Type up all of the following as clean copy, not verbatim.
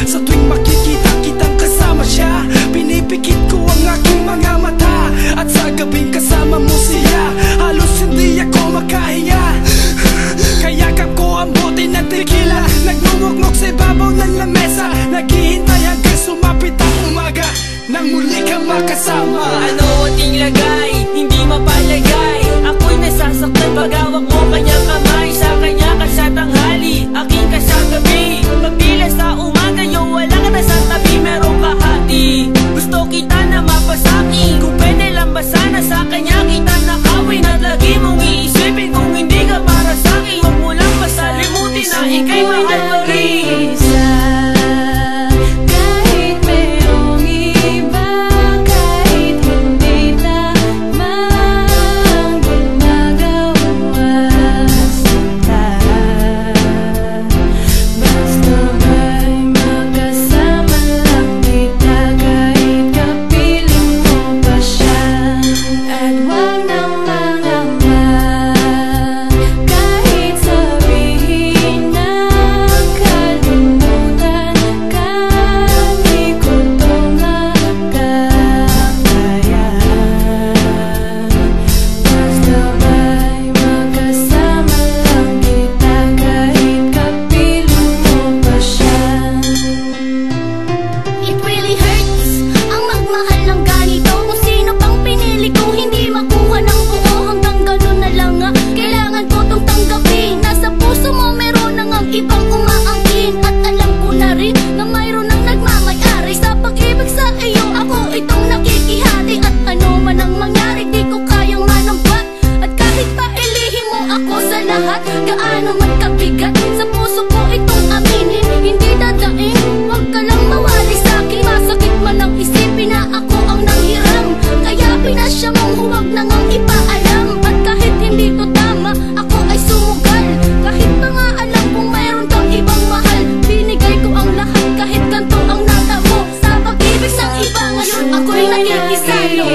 Sa tuwing makikita kitang kasama siya, pinipikit ko ang aking mga mata. At sa gabing kasama mo siya, halos hindi ako makahinga. Kayakap ko ang bote ng tequila, nagmumukmok sa ibabaw ng lamesa, naghihintay hanggang sumapit ang umaga nang muli kang makasama. Ano ating lagay, hindi mapalagay. Ako'y nasasaktan pag hawak mo kanyang kamay. Sa kanya ka sa tanghali, aking ka sa gabi. Pagpila sa umaga, yung wala ka na sa tabi, merong kahati. Gusto kita na mapasaki, kung pwede lang ba sana sa kanya kita nakawin. At lagi mong iisipin kung hindi ka para sa'kin, huwag mo lang masalimutin na ika'y mahal pa rin. Gaano man kabigat sa puso ko itong aminin, hindi dadaing, huwag ka lang mawali sa'kin. Masakit man ang isipin na ako ang nanghiram, kaya pinasya mong huwag na ngang ipaalam. At kahit hindi to tama, ako ay sumugal. Kahit pa nga alam kung mayroon kang ibang mahal, binigay ko ang lahat kahit ganito ang natamo. Sa pag-ibig sa iba ngayon ako'y nakikisalo.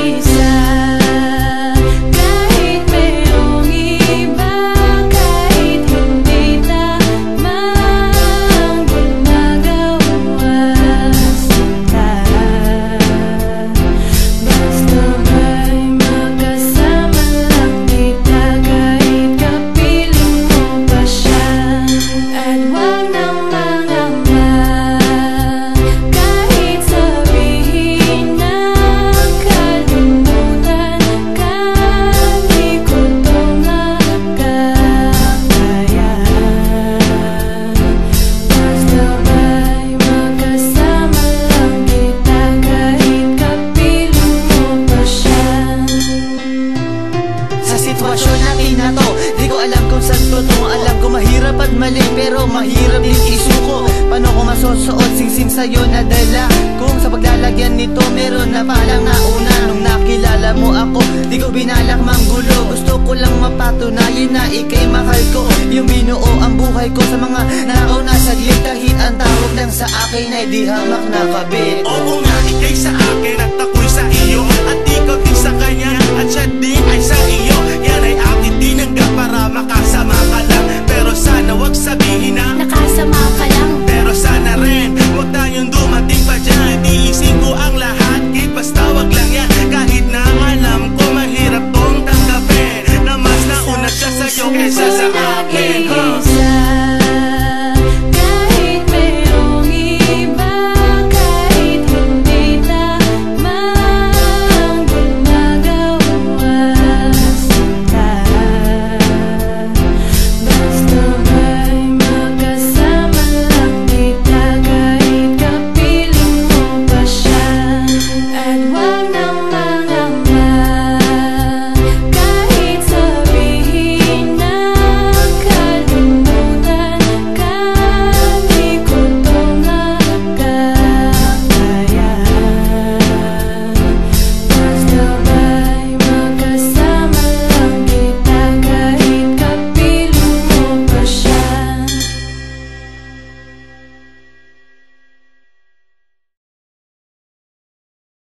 Mali pero mahirap din isuko. Paano ko masusuot singsing sa'yo na dala, kung sa paglalagyan nito meron na palang nauna. Nung nakilala mo ako, di ko binalak manggulo. Gusto ko lang mapatunayan na ika'y mahal ko. Yung binuo ang buhay ko sa mga nauna saglit, kahit ang tawag lang sa akin ay di hamak na kabit. Oo nga, ika'y sa akin at ako'y sa iyo, at ikaw din sa kanya at siya din ay sa iyo. Yan ay akin tinanggap para makasama ka lang, pero sana wag sabihin na